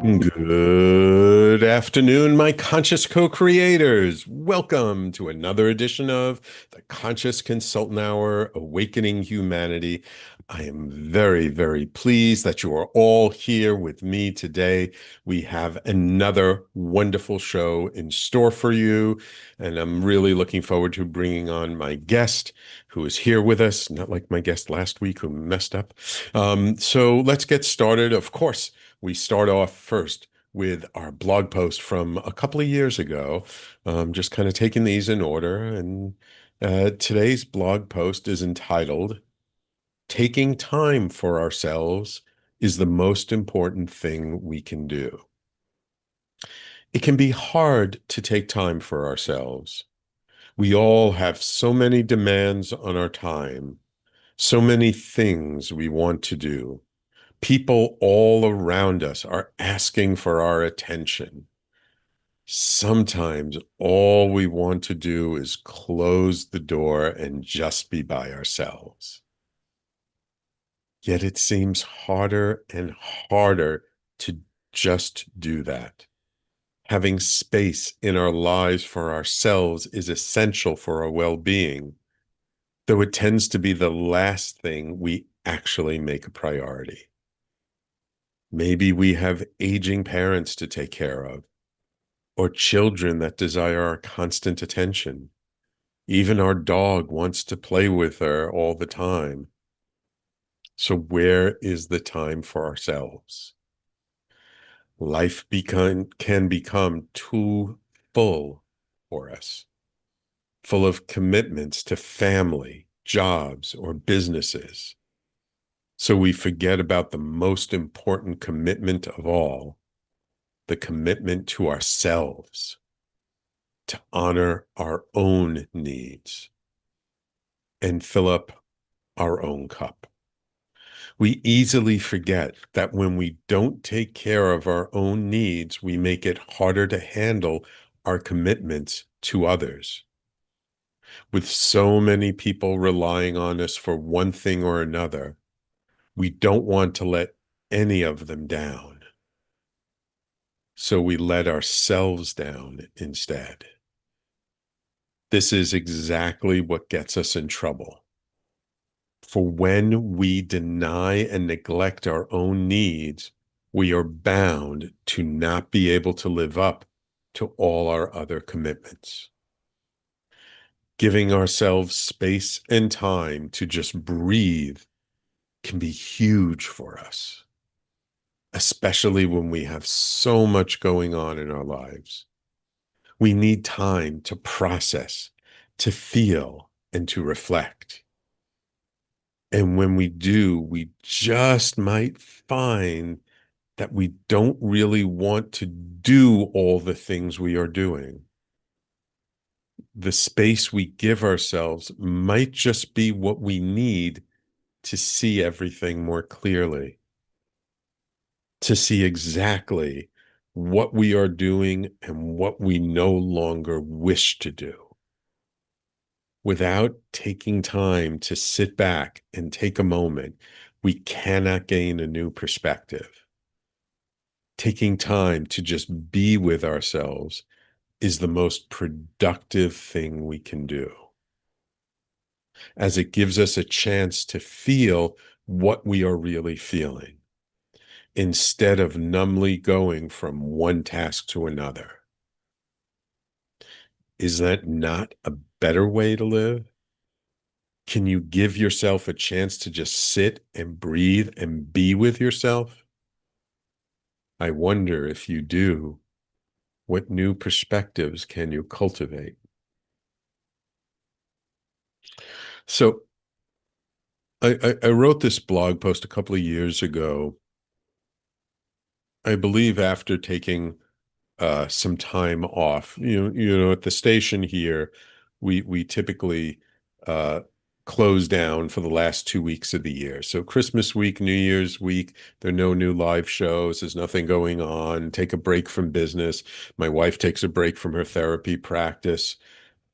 Good afternoon, my conscious co-creators. Welcome to another edition of the Conscious Consultant Hour, Awakening Humanity. I am very, very pleased that you are all here with me today. We have another wonderful show in store for you, and I'm really looking forward to bringing on my guest who is here with us, not like my guest last week who messed up. So let's get started. Of course, we start off first with our blog post from a couple of years ago, just kind of taking these in order. And today's blog post is entitled, Taking Time for Ourselves is the Most Important Thing We Can Do. It can be hard to take time for ourselves. We all have so many demands on our time, so many things we want to do. People all around us are asking for our attention. Sometimes all we want to do is close the door and just be by ourselves. Yet it seems harder and harder to just do that. Having space in our lives for ourselves is essential for our well-being, though it tends to be the last thing we actually make a priority. Maybe we have aging parents to take care of, or children that desire our constant attention. Even our dog wants to play with her all the time. So where is the time for ourselves? Can become too full for us, full of commitments to family, jobs, or businesses. So we forget about the most important commitment of all, the commitment to ourselves, to honor our own needs and fill up our own cup. We easily forget that when we don't take care of our own needs, we make it harder to handle our commitments to others. With so many people relying on us for one thing or another, we don't want to let any of them down. So we let ourselves down instead. This is exactly what gets us in trouble. For when we deny and neglect our own needs, we are bound to not be able to live up to all our other commitments. Giving ourselves space and time to just breathe can be huge for us, especially when we have so much going on in our lives. We need time to process, to feel, and to reflect. And when we do, we just might find that we don't really want to do all the things we are doing. The space we give ourselves might just be what we need to see everything more clearly, to see exactly what we are doing and what we no longer wish to do. Without taking time to sit back and take a moment, we cannot gain a new perspective. Taking time to just be with ourselves is the most productive thing we can do, as it gives us a chance to feel what we are really feeling instead of numbly going from one task to another. Is that not a better way to live? Can you give yourself a chance to just sit and breathe and be with yourself? I wonder if you do, what new perspectives can you cultivate? So I wrote this blog post a couple of years ago, I believe after taking some time off. At the station here, we typically uh, close down for the last 2 weeks of the year. So Christmas week, New Year's week, there are no new live shows. There's nothing going on. Take a break from business. My wife takes a break from her therapy practice.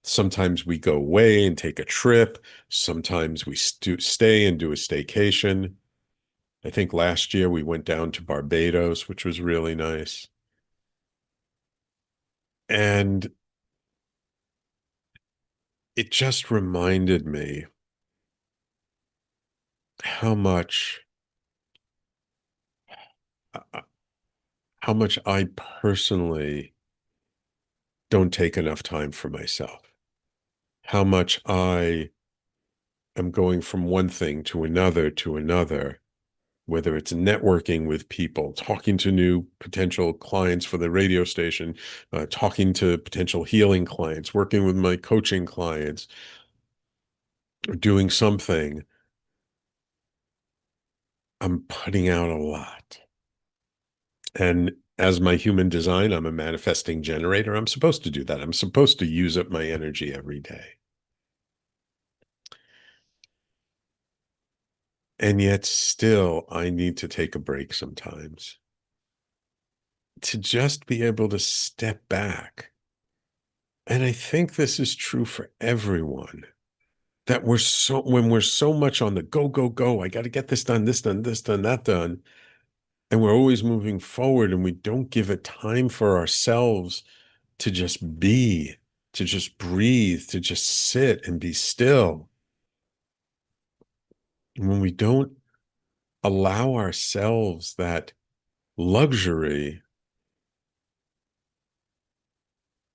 Sometimes we go away and take a trip. Sometimes we stay and do a staycation. I think last year we went down to Barbados, which was really nice. And it just reminded me how much uh, how much I personally don't take enough time for myself. How much I am going from one thing to another, whether it's networking with people, talking to new potential clients for the radio station, talking to potential healing clients, working with my coaching clients, or doing something, I'm putting out a lot. And as my human design, I'm a manifesting generator. I'm supposed to do that. I'm supposed to use up my energy every day. And yet still, I need to take a break sometimes to just be able to step back. And I think this is true for everyone that when we're so much on the go, go, go, I got to get this done, this done, this done, that done. And we're always moving forward and we don't give it time for ourselves to just be, to just breathe, to just sit and be still. And when we don't allow ourselves that luxury,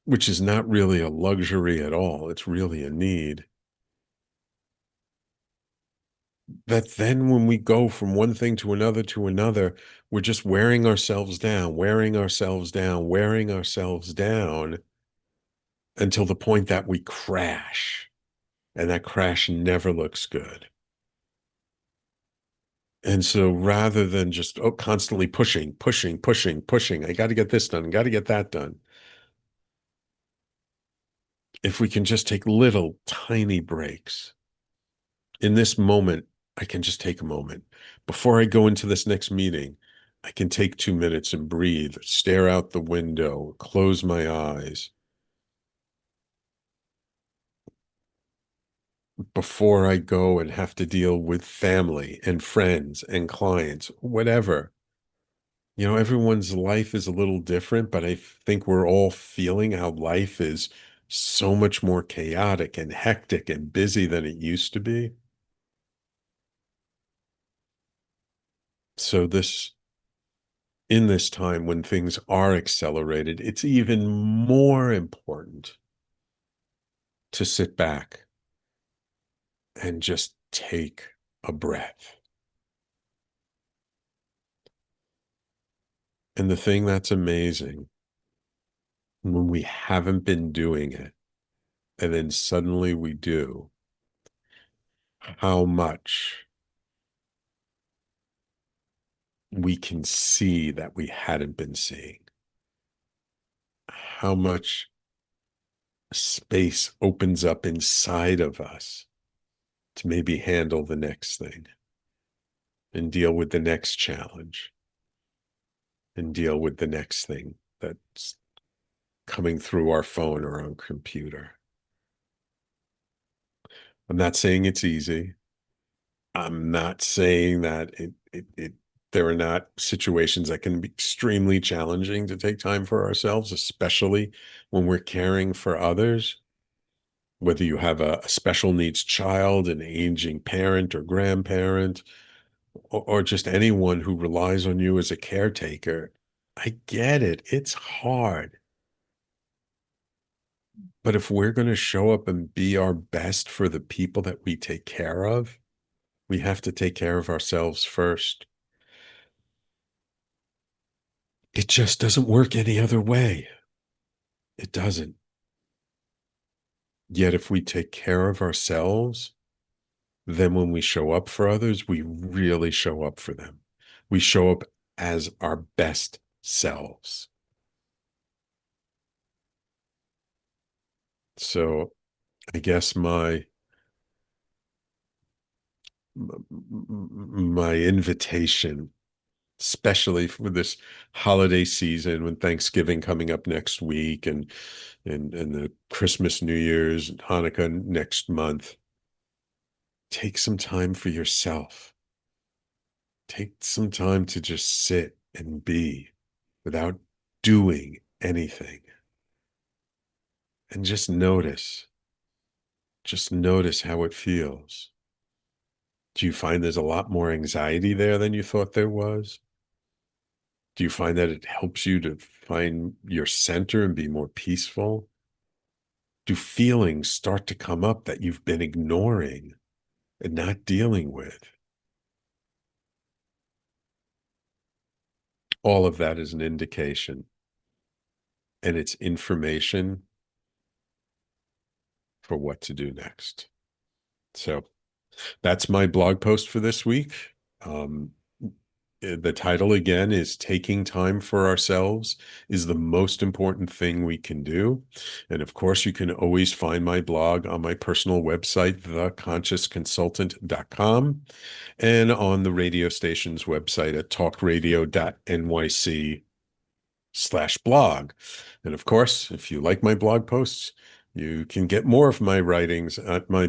which is not really a luxury at all, it's really a need, that then when we go from one thing to another, we're just wearing ourselves down, wearing ourselves down, wearing ourselves down until the point that we crash. And that crash never looks good. And so rather than just constantly pushing, pushing, pushing, pushing, I got to get this done, got to get that done. If we can just take little tiny breaks in this moment, I can just take a moment. Before I go into this next meeting, I can take 2 minutes and breathe, stare out the window, close my eyes. Before I go and have to deal with family and friends and clients, whatever. Everyone's life is a little different, but I think we're all feeling how life is so much more chaotic and hectic and busy than it used to be. So in this time when things are accelerated, it's even more important to sit back and just take a breath. And the thing that's amazing, when we haven't been doing it, and then suddenly we do, how much we can see that we hadn't been seeing, how much space opens up inside of us to maybe handle the next thing and deal with the next challenge and deal with the next thing that's coming through our phone or our computer. I'm not saying it's easy. I'm not saying that there are not situations that can be extremely challenging to take time for ourselves, especially when we're caring for others. Whether you have a special needs child, an aging parent or grandparent, or just anyone who relies on you as a caretaker, I get it. It's hard. But if we're going to show up and be our best for the people that we take care of, we have to take care of ourselves first. It just doesn't work any other way. It doesn't. Yet if we take care of ourselves, then when we show up for others, we really show up for them. We show up as our best selves. So I guess my invitation, especially for this holiday season, when Thanksgiving coming up next week and the Christmas, New Year's, and Hanukkah next month, take some time for yourself. Take some time to just sit and be without doing anything and just notice how it feels. Do you find there's a lot more anxiety there than you thought there was? Do you find that it helps you to find your center and be more peaceful? Do feelings start to come up that you've been ignoring and not dealing with? All of that is an indication, and it's information for what to do next. So that's my blog post for this week. Um, the title again is Taking Time for Ourselves is the most important thing we can do. And of course, you can always find my blog on my personal website, theconsciousconsultant.com, and on the radio station's website at talkradio.nyc/blog. And of course, if you like my blog posts, you can get more of my writings at my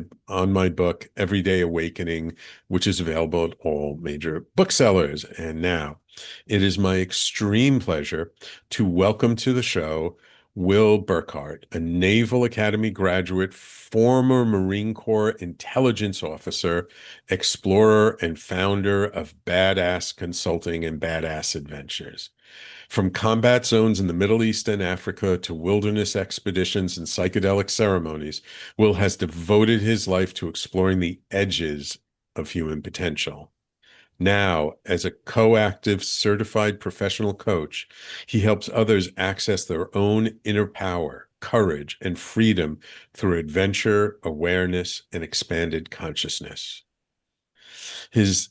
book, Everyday Awakening, which is available at all major booksellers. And now it is my extreme pleasure to welcome to the show Will Burkhart, a Naval Academy graduate, former Marine Corps intelligence officer, explorer, and founder of Badass Consulting and Badass Adventures. From combat zones in the Middle East and Africa to wilderness expeditions and psychedelic ceremonies, Will has devoted his life to exploring the edges of human potential. Now, as a coactive certified professional coach, he helps others access their own inner power, courage, and freedom through adventure, awareness, and expanded consciousness. His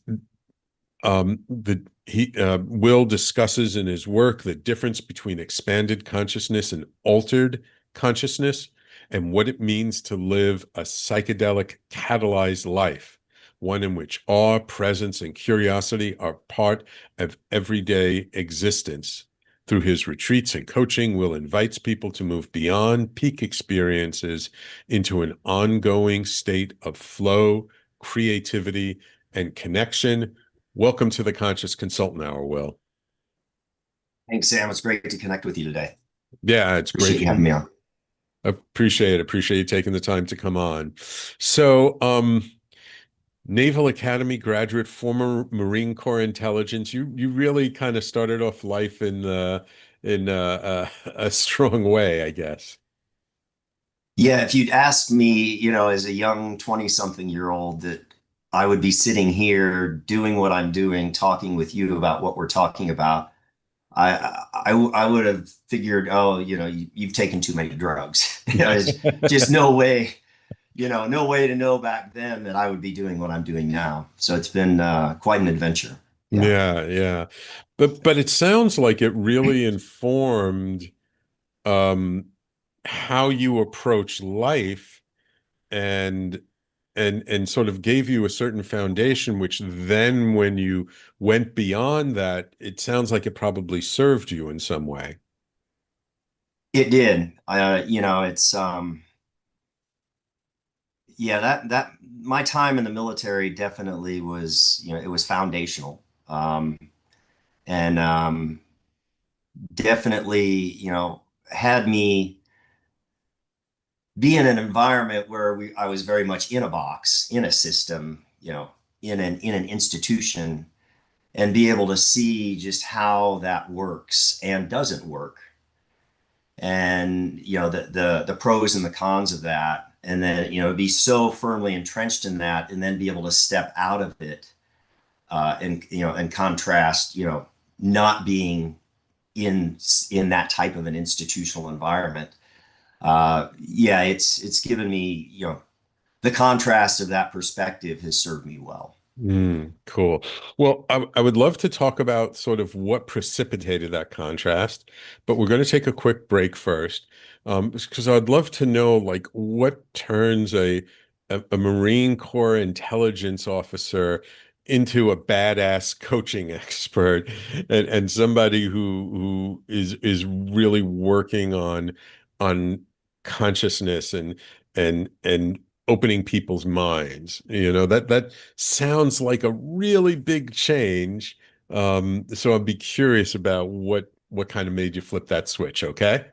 the he Will discusses in his work the difference between expanded consciousness and altered consciousness and what it means to live a psychedelic catalyzed life, one in which awe, presence, and curiosity are part of everyday existence. Through his retreats and coaching, Will invites people to move beyond peak experiences into an ongoing state of flow, creativity, and connection. Welcome to the Conscious Consultant Hour, Will. Thanks, Sam. It's great to connect with you today. Yeah, it's Appreciate great. you having me on. Appreciate it. Appreciate you taking the time to come on. So, Naval Academy graduate, former Marine Corps intelligence. You really kind of started off life in a strong way, I guess. Yeah, if you'd asked me, as a young 20-something-year-old that I would be sitting here doing what I'm doing, talking with you about what we're talking about, I would have figured, oh, you've taken too many drugs. There's just no way, no way to know back then that I would be doing what I'm doing now. So it's been quite an adventure. Yeah. Yeah, yeah. But it sounds like it really informed um how you approach life and and sort of gave you a certain foundation, which then when you went beyond that, it sounds like it probably served you in some way. It did. It's yeah, that my time in the military definitely was, it was foundational. And Definitely, had me be in an environment where I was very much in a box, in a system, in an institution, and be able to see just how that works and doesn't work, and the pros and the cons of that, and then be so firmly entrenched in that, and then be able to step out of it, and contrast, not being in that type of an institutional environment. Yeah, it's given me, the contrast of that perspective has served me well. Cool. Well, I would love to talk about sort of what precipitated that contrast, but we're going to take a quick break first, because I'd love to know like what turns a Marine Corps intelligence officer into a badass coaching expert and somebody who is really working on consciousness and opening people's minds. That sounds like a really big change. So I'd be curious about what kind of made you flip that switch, okay?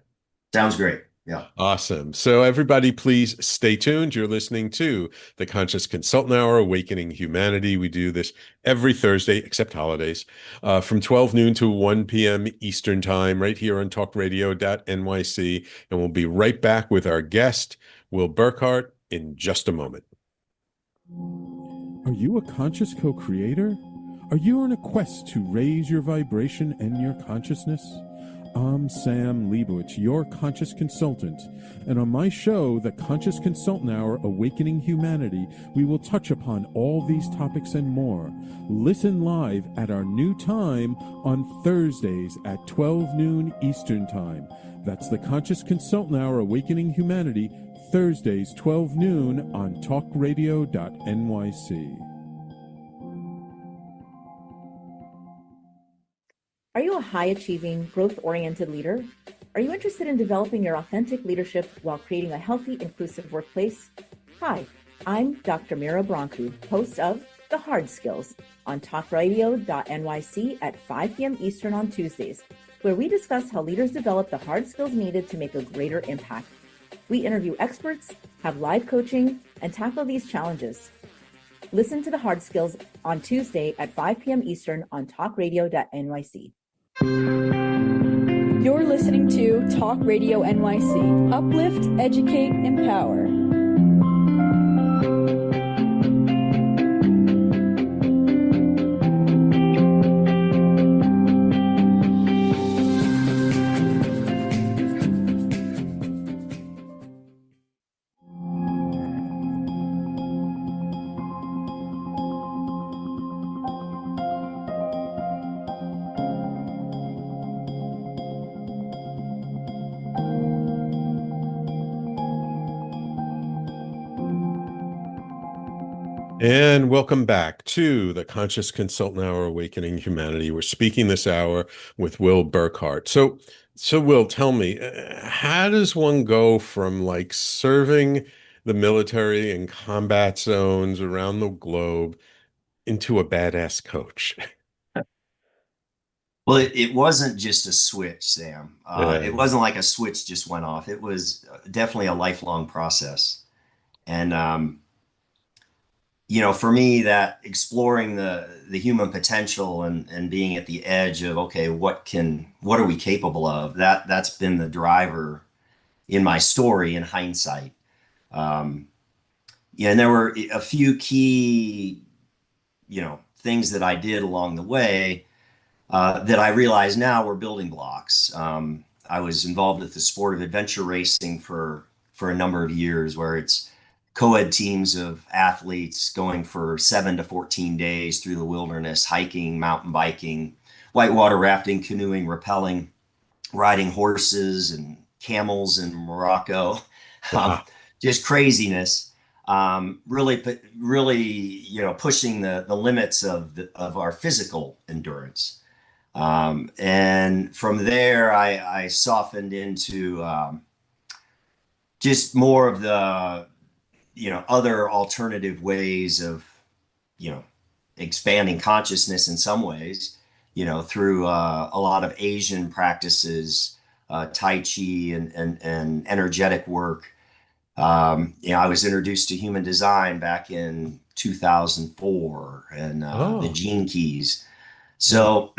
Sounds great. Yeah. Awesome. So, everybody, please stay tuned. You're listening to the Conscious Consultant Hour, Awakening Humanity. We do this every Thursday, except holidays, from 12 noon to 1 p.m. Eastern Time, right here on talkradio.nyc. And we'll be right back with our guest, Will Burkhart, in just a moment. Are you a conscious co-creator? Are you on a quest to raise your vibration and your consciousness? I'm Sam Leibowitz, your conscious consultant, and on my show, The Conscious Consultant Hour, Awakening Humanity, we will touch upon all these topics and more. Listen live at our new time on Thursdays at 12 noon Eastern Time. That's The Conscious Consultant Hour, Awakening Humanity, Thursdays, 12 noon on talkradio.nyc. Are you a high-achieving, growth-oriented leader? Are you interested in developing your authentic leadership while creating a healthy, inclusive workplace? Hi, I'm Dr. Mira Brancu, host of The Hard Skills on talkradio.nyc at 5 p.m. Eastern on Tuesdays, where we discuss how leaders develop the hard skills needed to make a greater impact. We interview experts, have live coaching, and tackle these challenges. Listen to The Hard Skills on Tuesday at 5 p.m. Eastern on talkradio.nyc. You're listening to Talk Radio NYC. Uplift, educate, empower. And welcome back to the Conscious Consultant Hour, Awakening Humanity. We're speaking this hour with Will Burkhart. So Will, tell me, how does one go from like serving the military in combat zones around the globe into a badass coach? Well, it wasn't just a switch, Sam. It Yeah. wasn't like a switch just went off. It was definitely a lifelong process. And for me, that exploring the human potential and being at the edge of, okay, what are we capable of? That's been the driver in my story in hindsight. Yeah, and there were a few key, things that I did along the way that I realize now were building blocks. I was involved with the sport of adventure racing for a number of years, where it's co-ed teams of athletes going for 7 to 14 days through the wilderness, hiking, mountain biking, whitewater rafting, canoeing, rappelling, riding horses and camels in Morocco, um, Wow. just craziness. Really, pushing the limits of our physical endurance. And from there, I softened into just more of the other alternative ways of expanding consciousness in some ways, through a lot of Asian practices, Tai Chi and energetic work. I was introduced to human design back in 2004 and the Oh, Gene Keys. yeah. So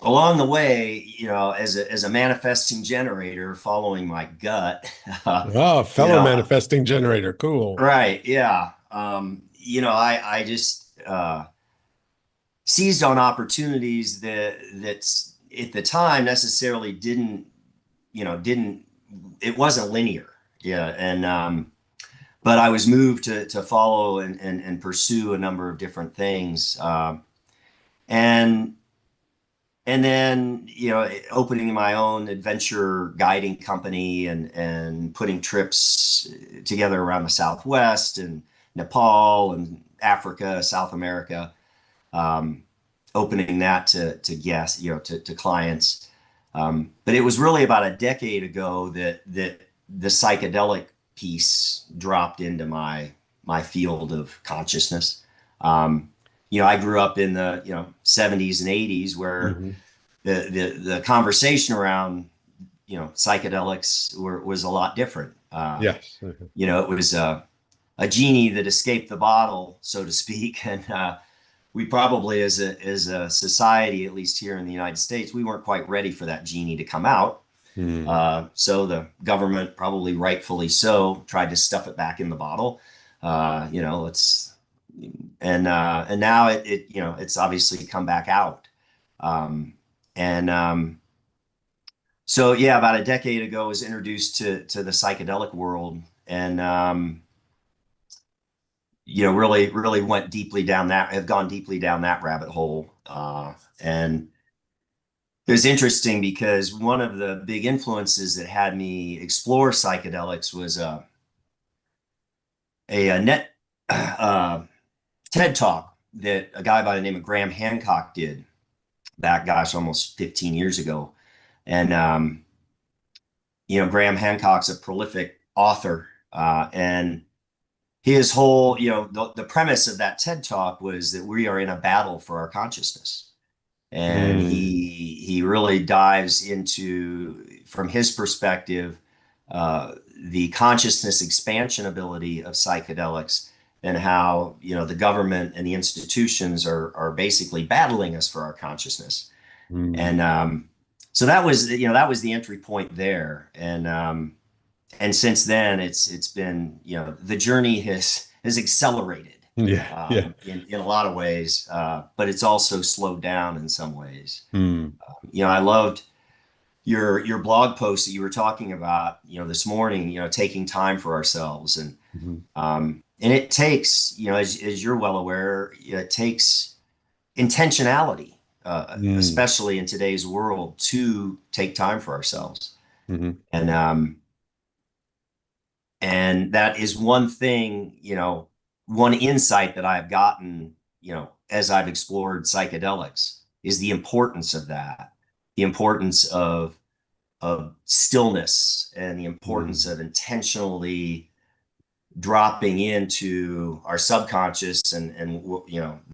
along the way, as a manifesting generator, following my gut, Oh, you fellow know, manifesting generator. Cool. right, yeah. I just seized on opportunities that's at the time necessarily didn't it wasn't linear. Yeah, and but I was moved to follow and pursue a number of different things, and and then opening my own adventure guiding company and putting trips together around the Southwest and Nepal and Africa, South America, um, opening that to guests, to clients. But it was really about a decade ago that the psychedelic piece dropped into my field of consciousness. I grew up in the 70s and 80s where Mm-hmm. the conversation around psychedelics was a lot different. Yes. It was a genie that escaped the bottle, so to speak, and we probably, as a society, at least here in the United States, we weren't quite ready for that genie to come out. So the government, probably rightfully so, tried to stuff it back in the bottle. Let's and now it's obviously come back out. So yeah, about a decade ago, I was introduced to the psychedelic world, and really went deeply down that. Have gone deeply down that rabbit hole, and it was interesting because one of the big influences that had me explore psychedelics was a net TED talk that a guy by the name of Graham Hancock did back, gosh, almost 15 years ago. And Graham Hancock's a prolific author, and his whole, the premise of that TED talk was that we are in a battle for our consciousness. And he really dives into, from his perspective, the consciousness expansion ability of psychedelics, and how the government and the institutions are basically battling us for our consciousness. And so that was the entry point there. And since then it's been, the journey has accelerated. Yeah. In a lot of ways, but it's also slowed down in some ways. I loved your blog post that you were talking about, this morning, taking time for ourselves. And it takes, as you're well aware, it takes intentionality, especially in today's world, to take time for ourselves. And that is one thing, one insight that I've gotten, as I've explored psychedelics, is the importance of that, the importance of stillness, and the importance of intentionally dropping into our subconscious and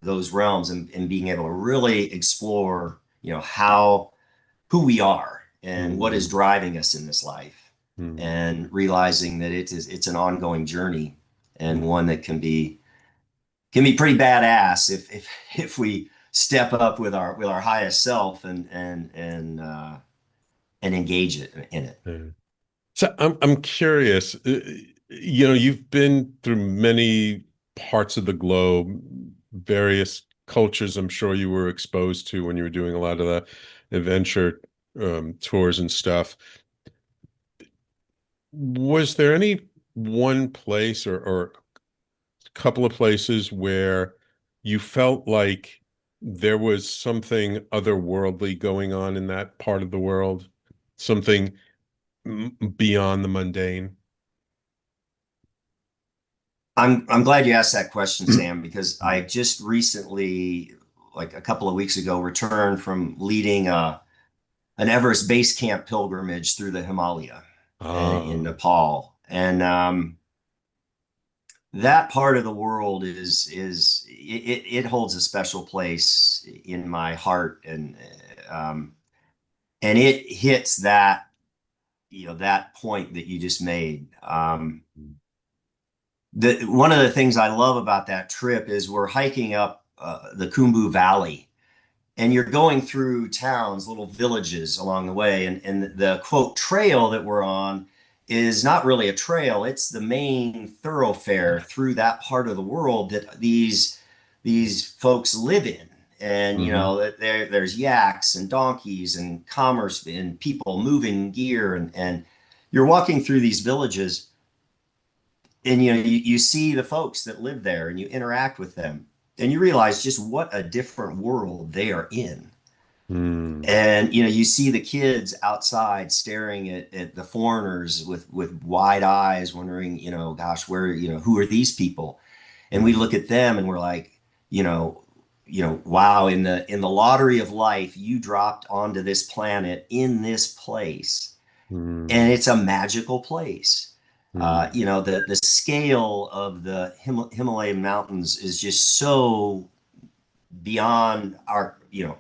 those realms, and being able to really explore, who we are and what is driving us in this life, and realizing that it's an ongoing journey, and one that can be pretty badass if we step up with our highest self and engage in it. So I'm curious. You've been through many parts of the globe, various cultures. I'm sure you were exposed to when you were doing a lot of the adventure tours and stuff. Was there any one place or a couple of places where you felt like there was something otherworldly going on in that part of the world, something beyond the mundane? I'm glad you asked that question, Sam, because I just recently, like a couple of weeks ago, returned from leading an Everest base camp pilgrimage through the Himalaya in Nepal. And that part of the world it holds a special place in my heart, and it hits that that point that you just made. One of the things I love about that trip is we're hiking up the Khumbu Valley, and you're going through towns, little villages along the way, and the quote trail that we're on is not really a trail. It's the main thoroughfare through that part of the world that these folks live in. And there's yaks and donkeys and commerce and people moving gear, and you're walking through these villages, and you see the folks that live there, and you interact with them, and you realize just what a different world they are in. And you see the kids outside staring at the foreigners with wide eyes, wondering, gosh, who are these people? And we look at them and we're like, wow, in the lottery of life, you dropped onto this planet in this place, and it's a magical place. You know, the scale of the Himalayan mountains is just so beyond our, you know,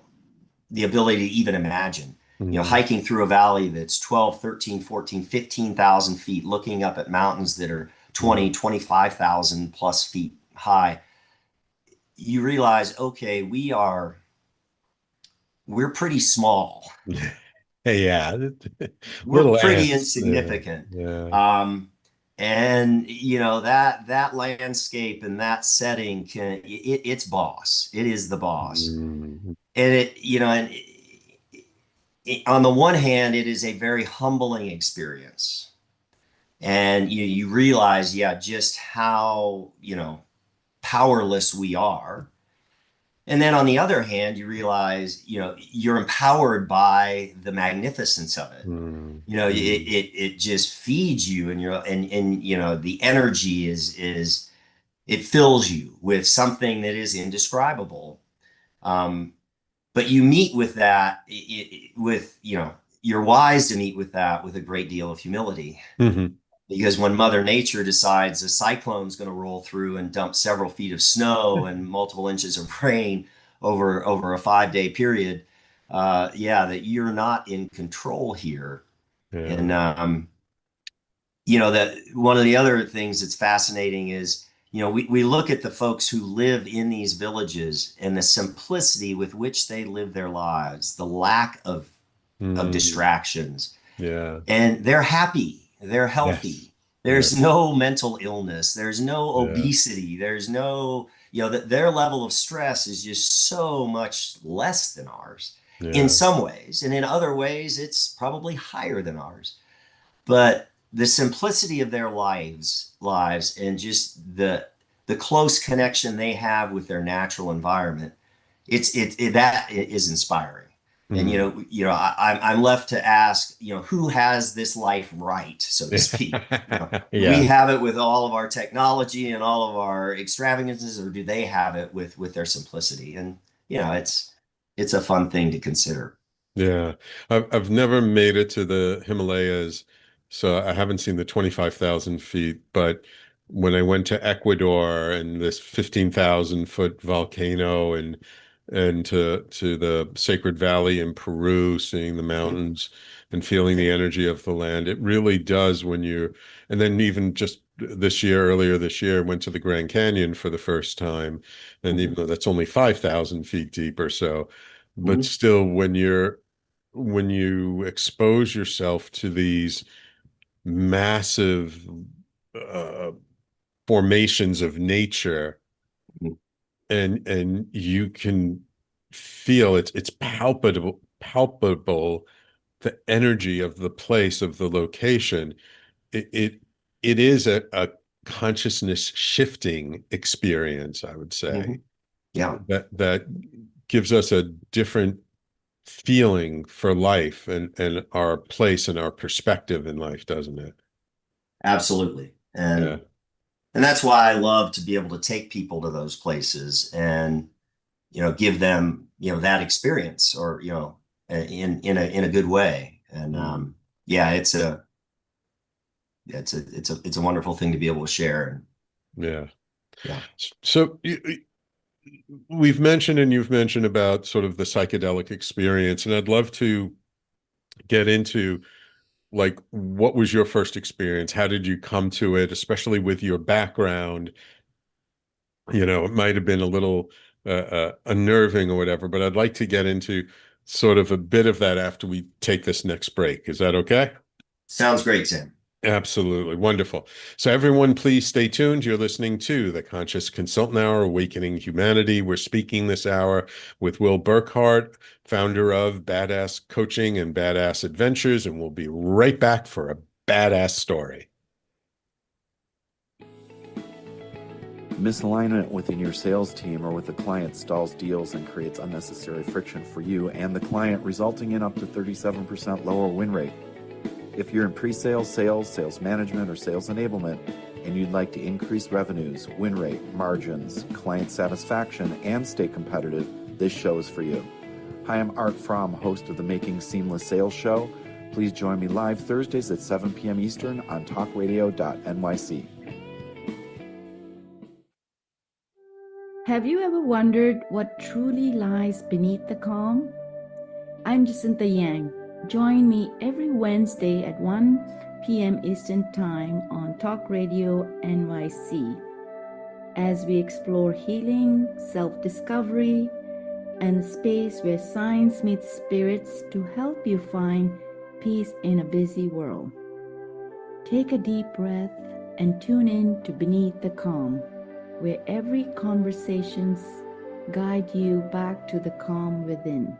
the ability to even imagine. You know, hiking through a valley that's 12, 13, 14, 15,000 feet, looking up at mountains that are 20, 25,000 plus feet high, you realize, okay, we're pretty small. Yeah. We're Little pretty ants. Yeah. insignificant. Yeah. And you know, that landscape and that setting it's boss. It is the boss. Mm. And it, you know, and on the one hand, it is a very humbling experience. And you realize, yeah, just how, you know, powerless we are. And then on the other hand, you realize, you know, you're empowered by the magnificence of it. You know, it just feeds you, and you know, the energy is it fills you with something that is indescribable. But you meet with that with, you know, you're wise to meet with that with a great deal of humility. Because when Mother Nature decides a cyclone's going to roll through and dump several feet of snow and multiple inches of rain over a 5-day period, yeah, that you're not in control here. Yeah. And you know, that one of the other things that's fascinating is, you know, we look at the folks who live in these villages and the simplicity with which they live their lives, the lack of distractions, Yeah. and they're happy, they're Yes. healthy. Yeah. There's no mental illness, there's no Yeah. obesity, there's no, you know, their level of stress is just so much less than ours in Yeah. some ways, and in other ways it's probably higher than ours. But the simplicity of their lives and just the close connection they have with their natural environment, that is inspiring. And I'm left to ask, you know, who has this life right, so to speak? You know, do we Yeah. have it with all of our technology and all of our extravagances, or do they have it with their simplicity? And you know, it's a fun thing to consider. Yeah. I've never made it to the Himalayas, so I haven't seen the 25,000 feet, but when I went to Ecuador and this 15,000 foot volcano and to the Sacred Valley in Peru, seeing the mountains and feeling the energy of the land, it really does when you, and then even just earlier this year, went to the Grand Canyon for the first time. And even though that's only 5,000 feet deep or so, but Mhm. still when you expose yourself to these massive uh, formations of nature, and you can feel it's palpable the energy of the place, of the location. It is a consciousness shifting experience, I would say, Mhm. Yeah, that gives us a different feeling for life and our place and our perspective in life, doesn't it? absolutely. Yeah. And that's why I love to be able to take people to those places and, you know, give them, you know, that experience, or, you know, in a good way. And yeah, it's a wonderful thing to be able to share. Yeah. Yeah. So we've mentioned and you've mentioned about sort of the psychedelic experience, and I'd love to get into, like, what was your first experience? How did you come to it, especially with your background? You know, it might have been a little unnerving or whatever, but I'd like to get into sort of a bit of that after we take this next break. Is that okay? Sounds great, Sam. Absolutely. Wonderful. So everyone, please stay tuned. You're listening to the Conscious Consultant Hour, Awakening Humanity. We're speaking this hour with Will Burkhart, founder of Badass Coaching and Badass Adventures, and we'll be right back for a badass story. Misalignment within your sales team or with the client stalls deals and creates unnecessary friction for you and the client, resulting in up to 37% lower win rate. If you're in pre-sales, sales, sales management, or sales enablement, and you'd like to increase revenues, win rate, margins, client satisfaction, and stay competitive, this show is for you. Hi, I'm Art Fromm, host of the Making Seamless Sales Show. Please join me live Thursdays at 7 p.m. Eastern on talkradio.nyc. Have you ever wondered what truly lies beneath the calm? I'm Jacinta Yang. Join me every Wednesday at 1 p.m. Eastern Time on Talk Radio NYC as we explore healing, self-discovery, and the space where science meets spirits to help you find peace in a busy world. Take a deep breath and tune in to Beneath the Calm, where every conversations guide you back to the calm within.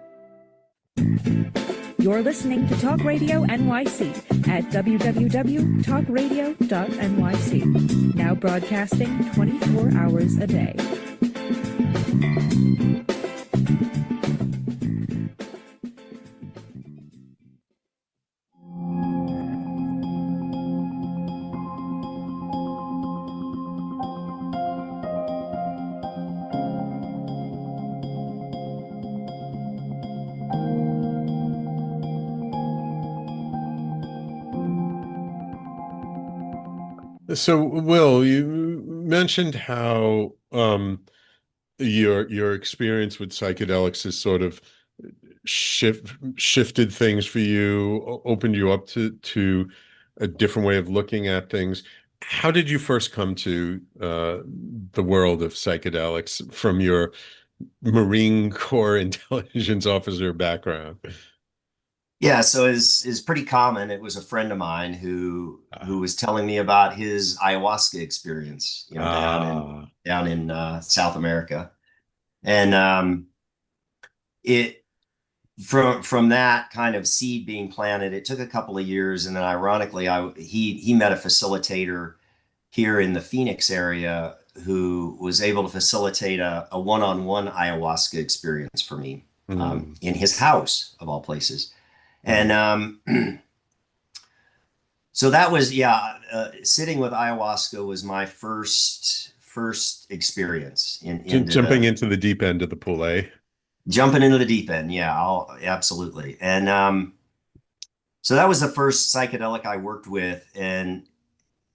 You're listening to Talk Radio NYC at www.talkradio.nyc. Now broadcasting 24 hours a day. So, Will, you mentioned how your experience with psychedelics has sort of shifted things for you, opened you up to a different way of looking at things. How did you first come to the world of psychedelics from your Marine Corps intelligence officer background? Yeah, so is pretty common. It was a friend of mine who was telling me about his ayahuasca experience, down in South America, and it from that kind of seed being planted, it took a couple of years, and then ironically, he met a facilitator here in the Phoenix area who was able to facilitate a one-on-one ayahuasca experience for me in his house of all places. And so that was, sitting with ayahuasca was my first experience Jumping into the deep end of the pool, eh? Jumping into the deep end. Yeah, absolutely. And so that was the first psychedelic I worked with. And,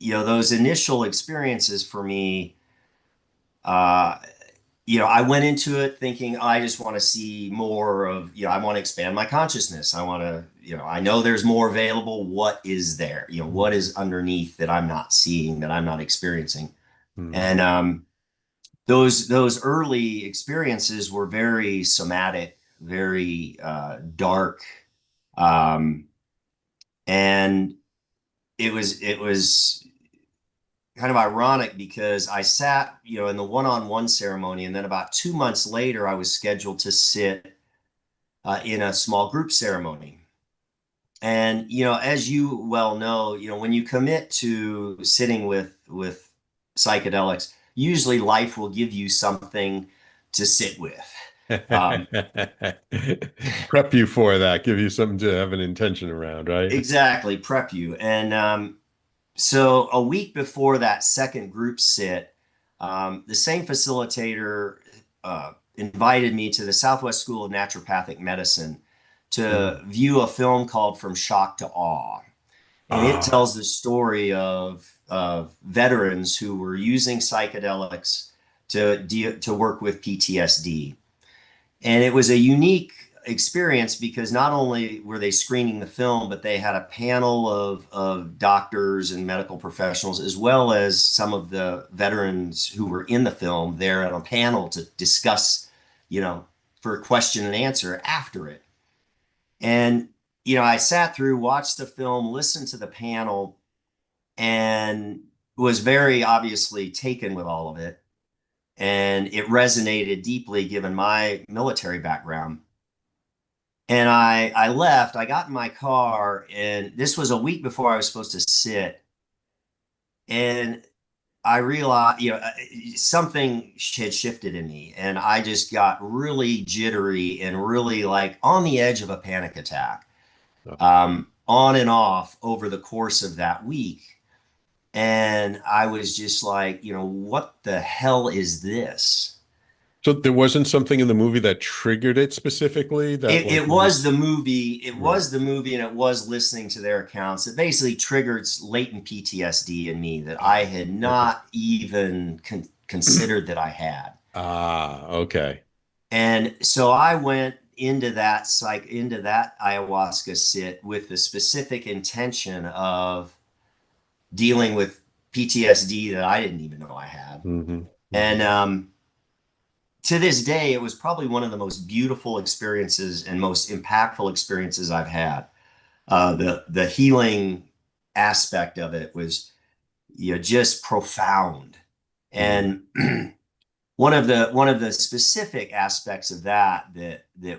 those initial experiences for me, I went into it thinking, I just want to see more of, I want to expand my consciousness. I want to, I know there's more available. What is there? What is underneath that I'm not seeing, that I'm not experiencing? And those early experiences were very somatic, very dark. And it was kind of ironic because I sat, in the one-on-one ceremony, and then about 2 months later, I was scheduled to sit in a small group ceremony. And, as you well know, when you commit to sitting with psychedelics, usually life will give you something to sit with. Prep you for that, give you something to have an intention around, right? Exactly, prep you. And so a week before that second group sit, the same facilitator invited me to the Southwest School of Naturopathic Medicine to view a film called From Shock to Awe. And it tells the story of veterans who were using psychedelics to work with PTSD. And it was a unique experience because not only were they screening the film, but they had a panel of doctors and medical professionals, as well as some of the veterans who were in the film there on a panel to discuss, for a question and answer after it. And, I sat through, watched the film, listened to the panel, and was very obviously taken with all of it. And it resonated deeply given my military background. And I left, I got in my car, and this was a week before I was supposed to sit. And I realized, something had shifted in me, and I just got really jittery and really like on the edge of a panic attack, on and off over the course of that week. And I was just like, what the hell is this? So there wasn't something in the movie that triggered it specifically that like It when you was the movie. It right. was the movie, and it was listening to their accounts. It basically triggered latent PTSD in me that I had Okay. not even considered that I had. Ah, okay. And so I went into that ayahuasca sit with the specific intention of dealing with PTSD that I didn't even know I had. Hmm. And Hmm. to this day, it was probably one of the most beautiful experiences and most impactful experiences I've had. The healing aspect of it was, just profound. Hmm. And one of the specific aspects of that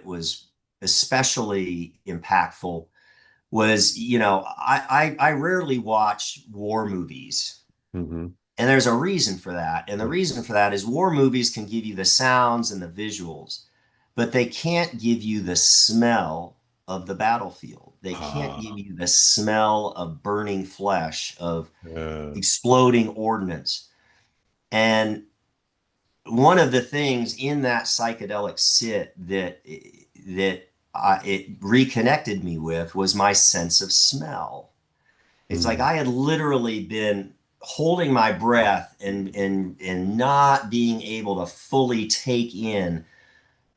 was especially impactful was, I rarely watch war movies. Hmm. And there's a reason for that. And the reason for that is war movies can give you the sounds and the visuals, but they can't give you the smell of the battlefield. They can't Ah, give you the smell of burning flesh, of uh, exploding ordnance. And one of the things in that psychedelic sit that it reconnected me with was my sense of smell. It's like mm, I had literally been holding my breath and not being able to fully take in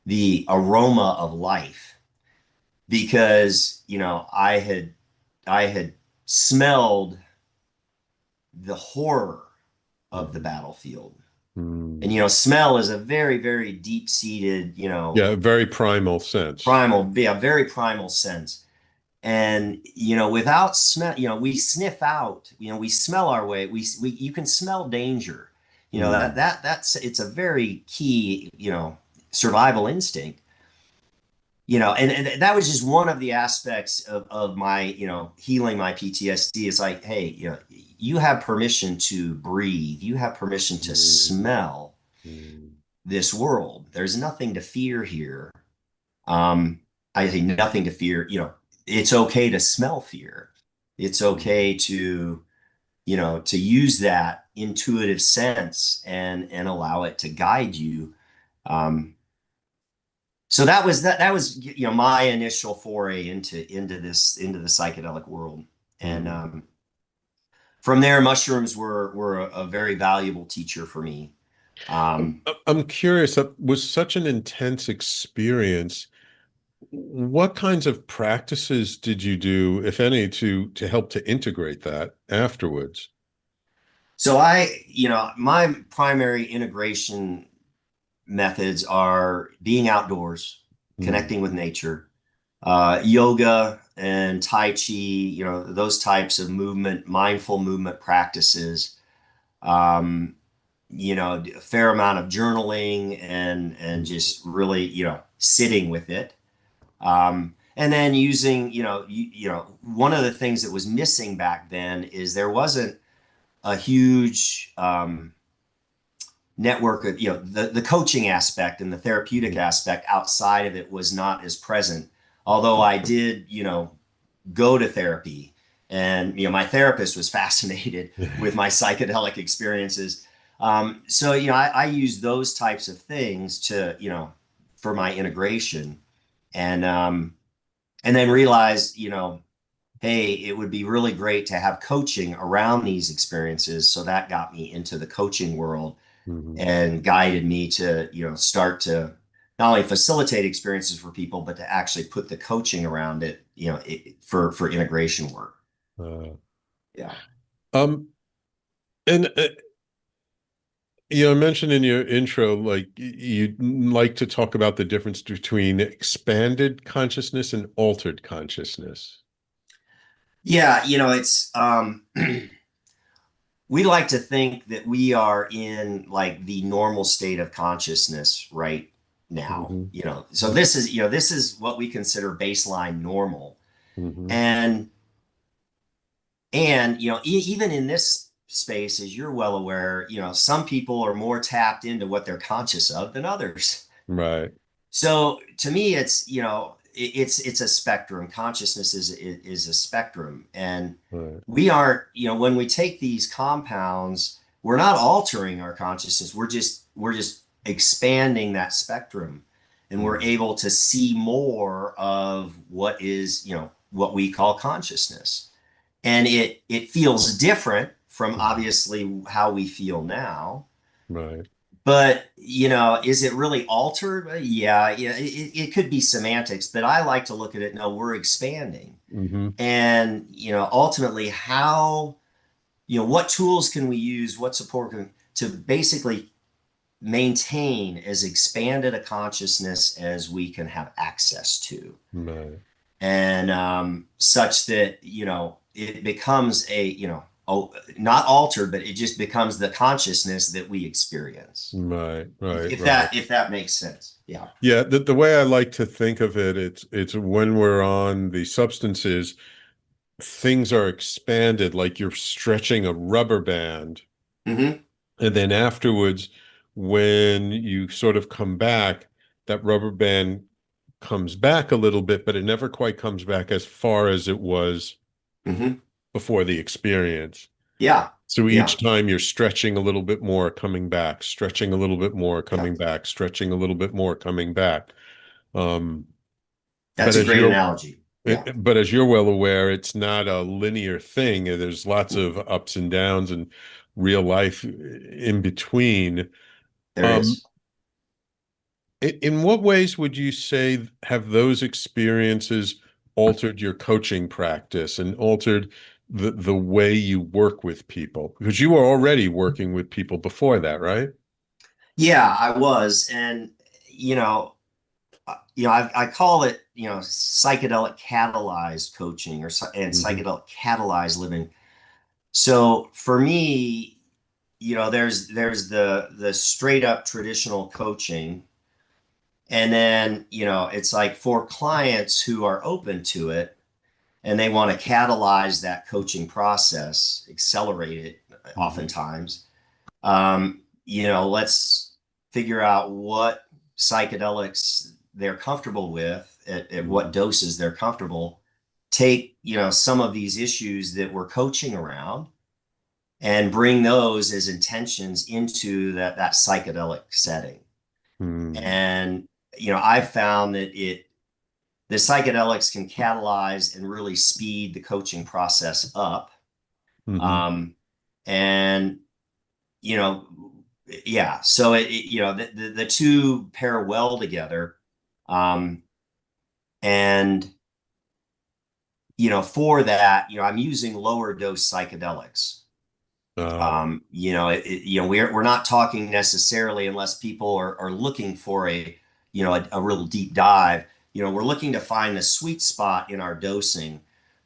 the aroma of life because I had smelled the horror of the mhm, battlefield. And mm. smell is a very, very deep seated, Yeah, very primal sense. primal, yeah, very primal sense. And without smell, we sniff out, we smell our way. We you can smell danger. Mm, That's it's a very key, survival instinct. And that was just one of the aspects of my, healing my PTSD. It's like, hey, you have permission to breathe. You have permission to mm, smell mm, this world. There's nothing to fear here. Um, I say nothing to fear. It's okay to smell fear. It's mm, okay to use that intuitive sense and allow it to guide you. Um, so that was my initial foray into the psychedelic world. And mm. from there, mushrooms were a very valuable teacher for me. Um, I'm curious, that was such an intense experience. What kinds of practices did you do, if any, to help to integrate that afterwards? so my primary integration methods are being outdoors, Mm, connecting with nature, yoga and Tai Chi, those types of mindful movement practices. Um, a fair amount of journaling and mhm, just really, sitting with it. And then using, one of the things that was missing back then is there wasn't a huge network of, the coaching aspect and the therapeutic mhm. aspect outside of it was not as present. Although I did, go to therapy, and my therapist was fascinated with my psychedelic experiences. So I use those types of things to for my integration, and then realized hey, it would be really great to have coaching around these experiences. So that got me into the coaching world Mhm. and guided me to start to not only facilitate experiences for people but to actually put the coaching around it, for integration work. Uh, Yeah. um, and I mentioned in your intro, like you like to talk about the difference between expanded consciousness and altered consciousness. Yeah, it's we like to think that we are in like the normal state of consciousness right now. Hmm. So this is what we consider baseline normal. Hmm. And even in this space, as you're well aware, some people are more tapped into what they're conscious of than others. Right. So to me, it's it's a spectrum. Consciousness is a spectrum, and Right. we aren't, when we take these compounds, we're not altering our consciousness. We're just expanding that spectrum, and we're able to see more of what is, what we call consciousness. And it feels different from obviously how we feel now. Right. But, is it really altered? Yeah, it could be semantics, but I like to look at it, no, we're expanding. Mm-hmm. And, ultimately how, what tools can we use, what support to basically maintain as expanded a consciousness as we can have access to. Right. And such that, it becomes not altered, but it just becomes the consciousness that we experience. Right. Right. If Right. that makes sense. Yeah. Yeah. The way I like to think of it, it's when we're on the substances, things are expanded like you're stretching a rubber band. Mm-hmm. And then afterwards, when you sort of come back, that rubber band comes back a little bit, but it never quite comes back as far as it was Mm-hmm. before the experience. Yeah. So Yeah. each time you're stretching a little bit more, coming back, stretching a little bit more, Yeah. coming back, stretching a little bit more, coming back. Um, That's but a as great you're analogy. Yeah. but as you're well aware, it's not a linear thing. There's lots of ups and downs and real life in between. There Um, is. in what ways would you say have those experiences altered your coaching practice and altered the way you work with people? Because you were already working with people before that, right? Yeah, I was. And, I call it, psychedelic catalyzed coaching and Hmm. psychedelic catalyzed living. So for me, there's the straight up traditional coaching. And then, it's like for clients who are open to it and they want to catalyze that coaching process, accelerate it Hmm. oftentimes. Let's figure out what psychedelics they're comfortable with, at what Hmm. doses they're comfortable. Take, some of these issues that we're coaching around and bring those as intentions into that psychedelic setting. Hmm. And, I've found that the psychedelics can catalyze and really speed the coaching process up. Hmm. Um, and you know, yeah. So the two pair well together. Um, and for that, I'm using lower dose psychedelics. Uh, We're not talking necessarily, unless people are looking for a real deep dive. We're looking to find the sweet spot in our dosing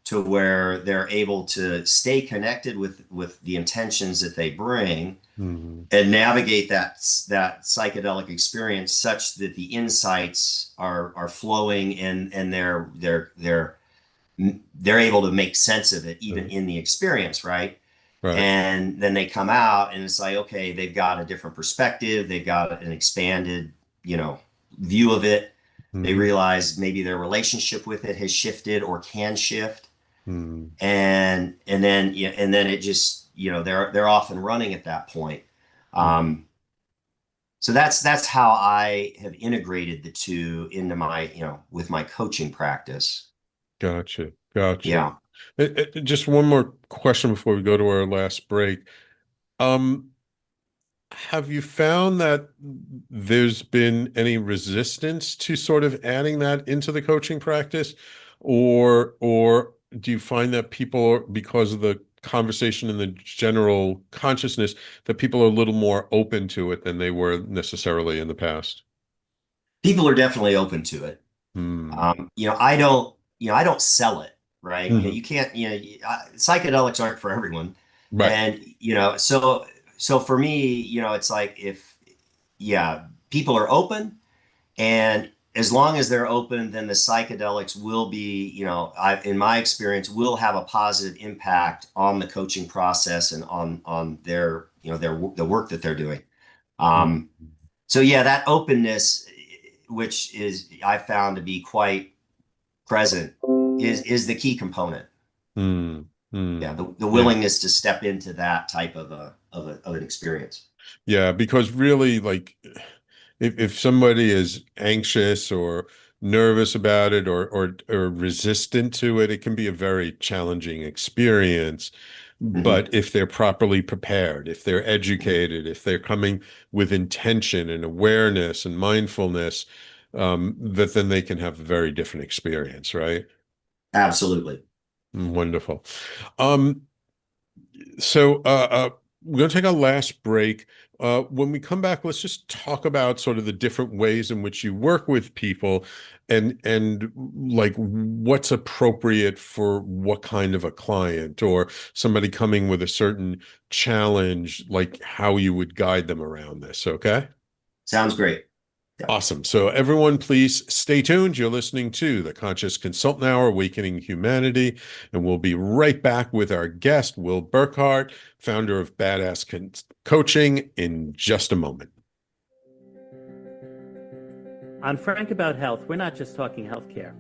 to where they're able to stay connected with the intentions that they bring hmm. and navigate that psychedelic experience such that the insights are flowing, and they're able to make sense of it even Right. in the experience, right? Right. And then they come out and it's like, okay, they've got a different perspective, they've got an expanded, view of it. They Hmm. realize maybe their relationship with it has shifted or can shift. Hmm. And then it just, they're off and running at that point. Hmm. um, so that's how I have integrated the two into my, with my coaching practice. Gotcha. Gotcha. Yeah. Just one more question before we go to our last break. Um, have you found that there's been any resistance to sort of adding that into the coaching practice, or do you find that people, because of the conversation and the general consciousness, that people are a little more open to it than they were necessarily in the past? People are definitely open to it. Hmm. I don't sell it, right? Hmm. You can't, psychedelics aren't for everyone. Right. And, so for me, it's like, yeah, people are open, and as long as they're open, then the psychedelics will be, in my experience, will have a positive impact on the coaching process and on their, the work that they're doing. Um, Hmm. so yeah, that openness, which is I found to be quite present, is the key component. Hmm. Yeah, Hmm. the Yeah. willingness to step into that type of an experience. Yeah, because really, like, If somebody is anxious or nervous about it or resistant to it, it can be a very challenging experience. Mhm. But if they're properly prepared, if they're educated, if they're coming with intention and awareness and mindfulness, that then they can have a very different experience, right? Absolutely. Wonderful. Um, so we're going to take our last break. When we come back, let's just talk about sort of the different ways in which you work with people and like what's appropriate for what kind of a client or somebody coming with a certain challenge, like how you would guide them around this. Okay? Sounds great. Yeah. Awesome. So everyone, please stay tuned. You're listening to the Conscious Consultant Hour, Awakening Humanity, and we'll be right back with our guest, Will Burkhart, founder of Coaching, in just a moment. On Frank About Health, we're not just talking healthcare.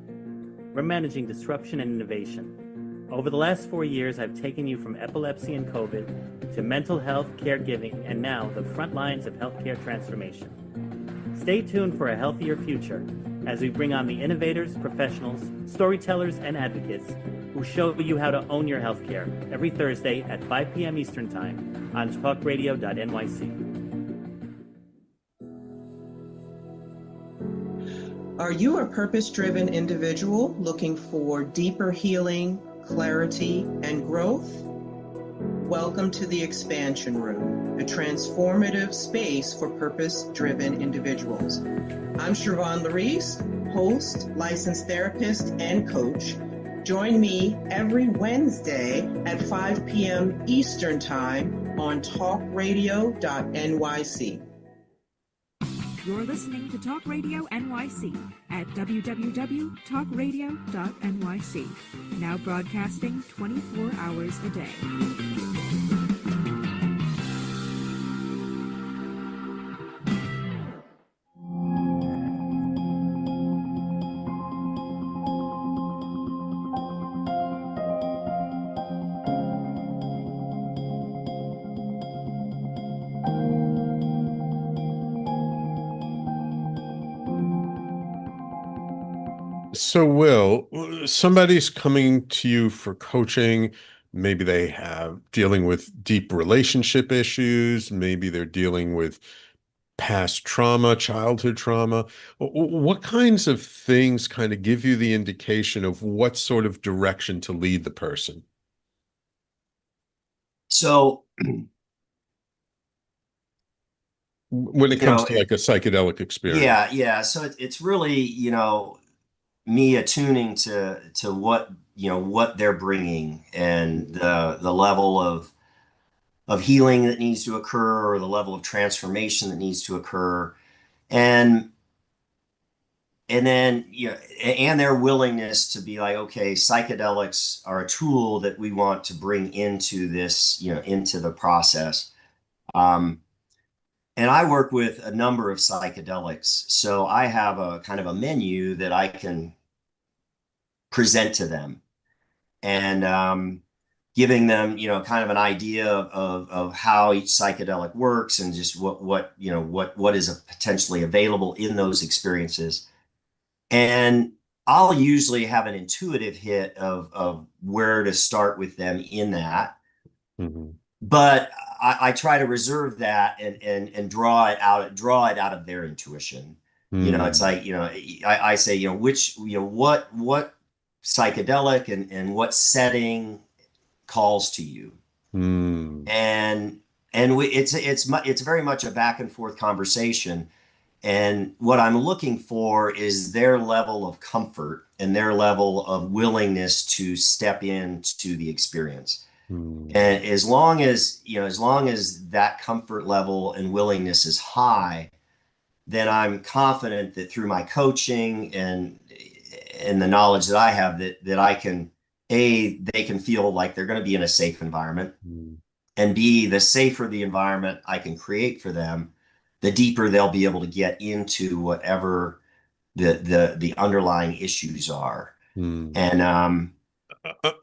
We're managing disruption and innovation. Over the last 4 years, I've taken you from epilepsy and COVID to mental health, caregiving, and now the front lines of healthcare transformation. Stay tuned for a healthier future as we bring on the innovators, professionals, storytellers, and advocates who show you how to own your healthcare every Thursday at 5 p.m. Eastern Time on talkradio.nyc. Are you a purpose-driven individual looking for deeper healing, clarity, and growth? Welcome to the Expansion Room, a transformative space for purpose-driven individuals. I'm Siobhan Larice, host, licensed therapist, and coach. Join me every Wednesday at 5 p.m. Eastern Time on talkradio.nyc. You're listening to Talk Radio NYC at www.talkradio.nyc. Now broadcasting 24 hours a day. So, Will, somebody's coming to you for coaching. Maybe they have dealing with deep relationship issues. Maybe they're dealing with past trauma, childhood trauma. What kinds of things kind of give you the indication of what sort of direction to lead the person? So, When it comes to like a psychedelic experience. yeah. So it's really, me attuning to what, what they're bringing and the level of healing that needs to occur or the level of transformation that needs to occur. And then, and their willingness to be like, okay, psychedelics are a tool that we want to bring into this, into the process. And I work with a number of psychedelics. So I have a kind of a menu that I can present to them and giving them, kind of an idea of how each psychedelic works and just what is potentially available in those experiences. And I'll usually have an intuitive hit of where to start with them in that. Mm-hmm. But I try to reserve that and draw it out of their intuition. It's like, I say, what psychedelic and what setting calls to you. And it's very much a back and forth conversation. And what I'm looking for is their level of comfort and their level of willingness to step into the experience. And as long as that comfort level and willingness is high, then I'm confident that through my coaching and the knowledge that I have that I can, they can feel like they're going to be in a safe environment, and B, the safer the environment I can create for them, the deeper they'll be able to get into whatever the underlying issues are. And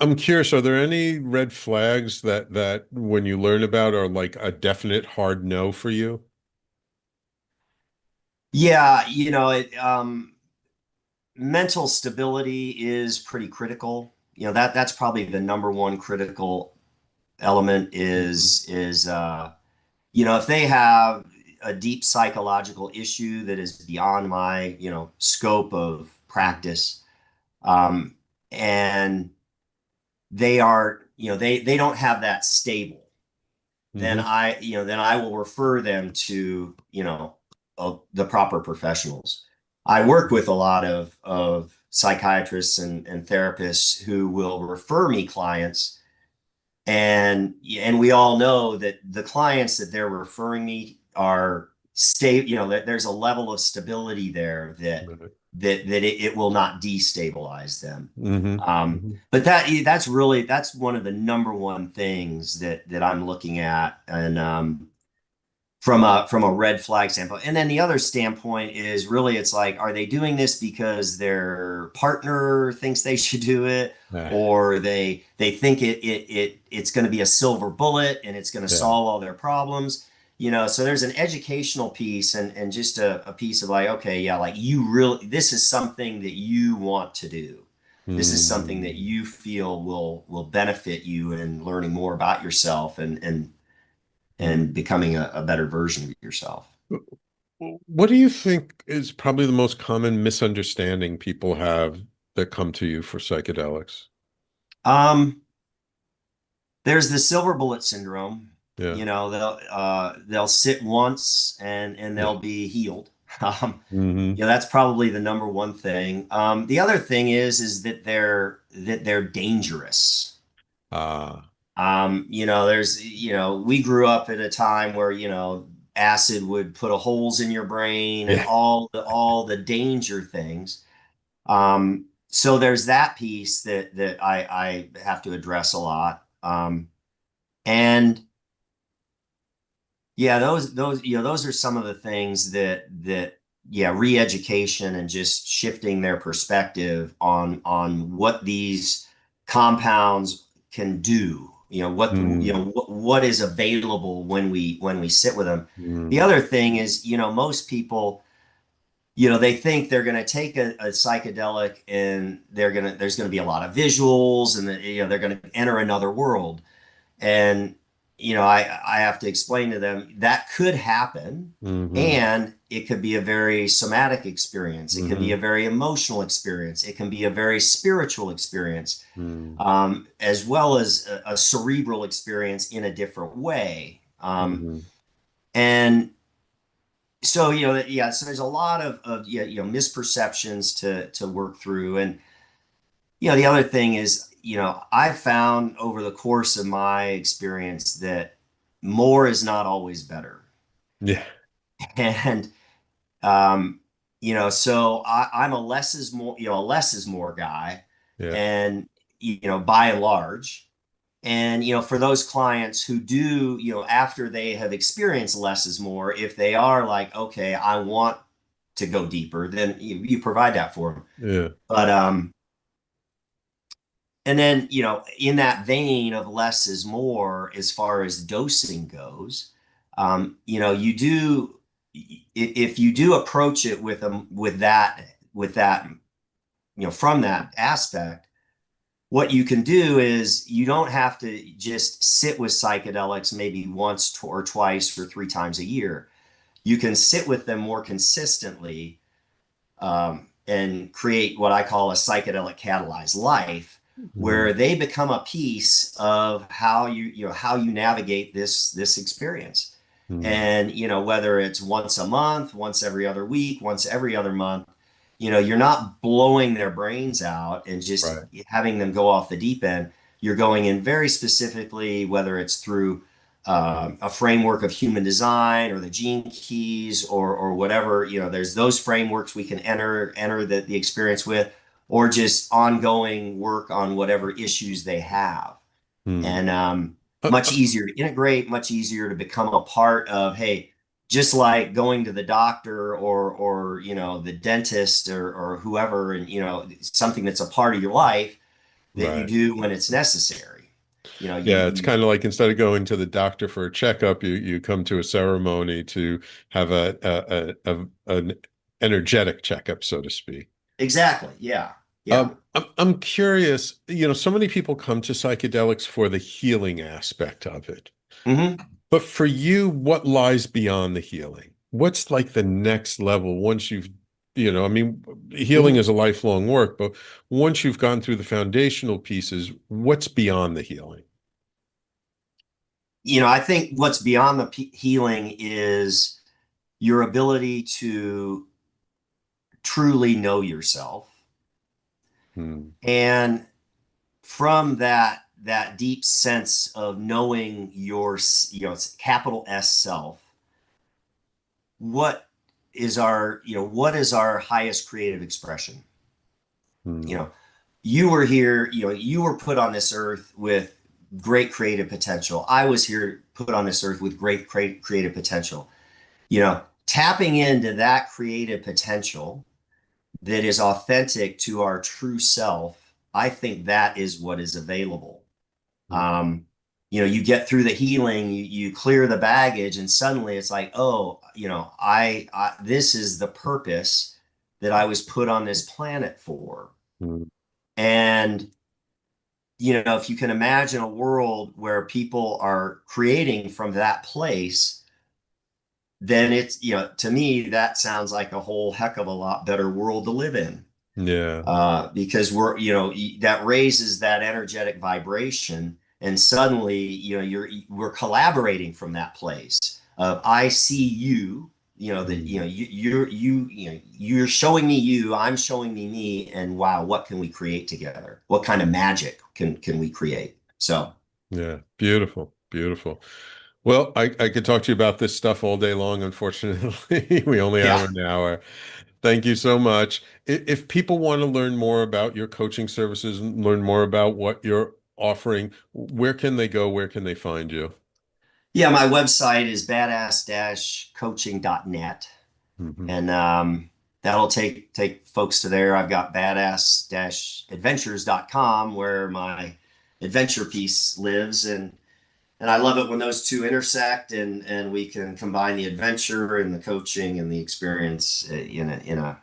I'm curious, are there any red flags that when you learn about are like a definite hard no for you? Yeah, mental stability is pretty critical. That's probably the number one critical element if they have a deep psychological issue that is beyond my, scope of practice, and they are, they don't have that stable, then Mm-hmm. I will refer them to, the proper professionals. I work with a lot of psychiatrists and therapists who will refer me clients, and we all know that the clients that they're referring me are stable, that there's a level of stability there that it will not destabilize them. Mm-hmm. Mm-hmm. But that's one of the number one things that I'm looking at, and from a red flag standpoint. And then the other standpoint is really, it's like, are they doing this because their partner thinks they should do it, or they think it's going to be a silver bullet and it's going to solve all their problems? So there's an educational piece, and just a piece of like, okay, yeah, like, this is something that you want to do. This is something that you feel will benefit you in learning more about yourself, and becoming a better version of yourself. What do you think is probably the most common misunderstanding people have that come to you for psychedelics? There's the silver bullet syndrome. Yeah. They'll sit once and they'll be healed. Mm-hmm. That's probably the number one thing. The other thing is that they're dangerous. We grew up at a time where, acid would put holes in your brain and all the danger things. So there's that piece that I have to address a lot. And yeah, those are some of the things that re-education and just shifting their perspective on what these compounds can do. What is available when we sit with them. The other thing is, most people, they think they're going to take a psychedelic, and there's going to be a lot of visuals, and they're going to enter another world. And I have to explain to them that could happen, and it could be a very somatic experience. It can be a very emotional experience. It can be a very spiritual experience, as well as a cerebral experience in a different way. And so, so there's a lot of misperceptions to work through. And, the other thing is, I've found over the course of my experience that more is not always better. Yeah. And, so I'm a less is more guy. Yeah. And, by and large. And, for those clients who do, after they have experienced less is more, if they are like, okay, I want to go deeper, then you provide that for them. Yeah. But, and then, in that vein of less is more, as far as dosing goes, if you do approach it with that, from that aspect, what you can do is you don't have to just sit with psychedelics maybe once or twice or 3 times a year. You can sit with them more consistently, and create what I call a psychedelic-catalyzed life, where they become a piece of how you navigate this experience. And whether it's once a month, once every other week, once every other month, you're not blowing their brains out and just having them go off the deep end. You're going in very specifically, whether it's through a framework of human design or the gene keys or whatever. There's those frameworks we can enter the experience with, or just ongoing work on whatever issues they have. And much easier to integrate, much easier to become a part of, hey, just like going to the doctor or the dentist or whoever, and something that's a part of your life that you do when it's necessary. You know, Yeah, it's kind of like instead of going to the doctor for a checkup, you come to a ceremony to have an energetic checkup, so to speak. exactly. Yeah. Yeah. I'm curious, so many people come to psychedelics for the healing aspect of it. hmm But for you, what lies beyond the healing? What's like the next level once I mean, healing hmm is a lifelong work, but once you've gone through the foundational pieces, what's beyond the healing? I think what's beyond the healing is your ability to truly know yourself. Hmm. And from that deep sense of knowing your, it's capital S self, what what is our highest creative expression? You Hmm. know, you were here, you were put on this earth with great creative potential. I was here put on this earth with great creative potential. Tapping into that creative potential that is authentic to our true self, I think that is what is available. Um, you get through the healing, you clear the baggage, and suddenly it's like, oh, this is the purpose that I was put on this planet for. Hmm. And if you can imagine a world where people are creating from that place, then it's, to me, that sounds like a whole heck of a lot better world to live in. Yeah. Because that raises that energetic vibration, and suddenly, we're collaborating from that place of I see you, that you're showing me you, I'm showing me, and wow, what can we create together? What kind of magic can we create? So Yeah. Beautiful. Beautiful. Well, I could talk to you about this stuff all day long. Unfortunately, we only have yeah. an hour. Thank you so much. If people want to learn more about your coaching services and learn more about what you're offering, where can they go? Where can they find you? Yeah, my website is badass-coaching.net. Mhm. And that'll take folks to there. I've got badass-adventures.com where my adventure piece lives, and I love it when those two intersect, and we can combine the adventure and the coaching and the experience in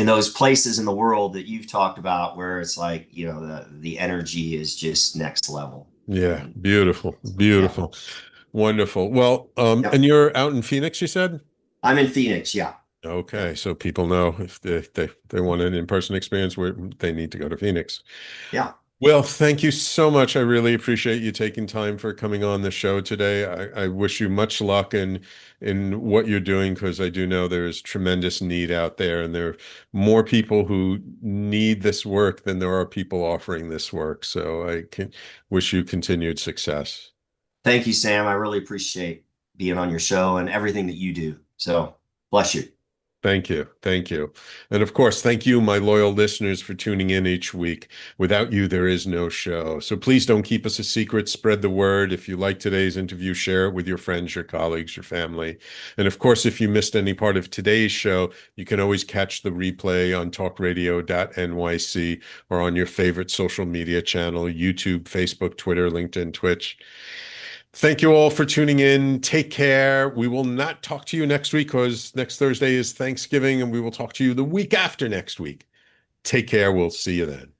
those places in the world that you've talked about, where it's like, the energy is just next level. Yeah, And beautiful, yeah, beautiful, wonderful. Well, yep. and you're out in Phoenix, you said? I'm in Phoenix. Yeah. Okay, so people know if they want an in-person experience, where they need to go to Phoenix. Yeah. Well, thank you so much. I really appreciate you taking time for coming on the show today. I wish you much luck in what you're doing, because I do know there is tremendous need out there, and there are more people who need this work than there are people offering this work. So I can wish you continued success. Thank you, Sam. I really appreciate being on your show and everything that you do. So bless you. Thank you. Thank you. And of course, thank you, my loyal listeners, for tuning in each week. Without you, there is no show. So please don't keep us a secret. Spread the word. If you like today's interview, share it with your friends, your colleagues, your family. And of course, if you missed any part of today's show, you can always catch the replay on talkradio.nyc or on your favorite social media channel, YouTube, Facebook, Twitter, LinkedIn, Twitch. Thank you all for tuning in. Take care. We will not talk to you next week, because next Thursday is Thanksgiving, and we will talk to you the week after next week. Take care. We'll see you then.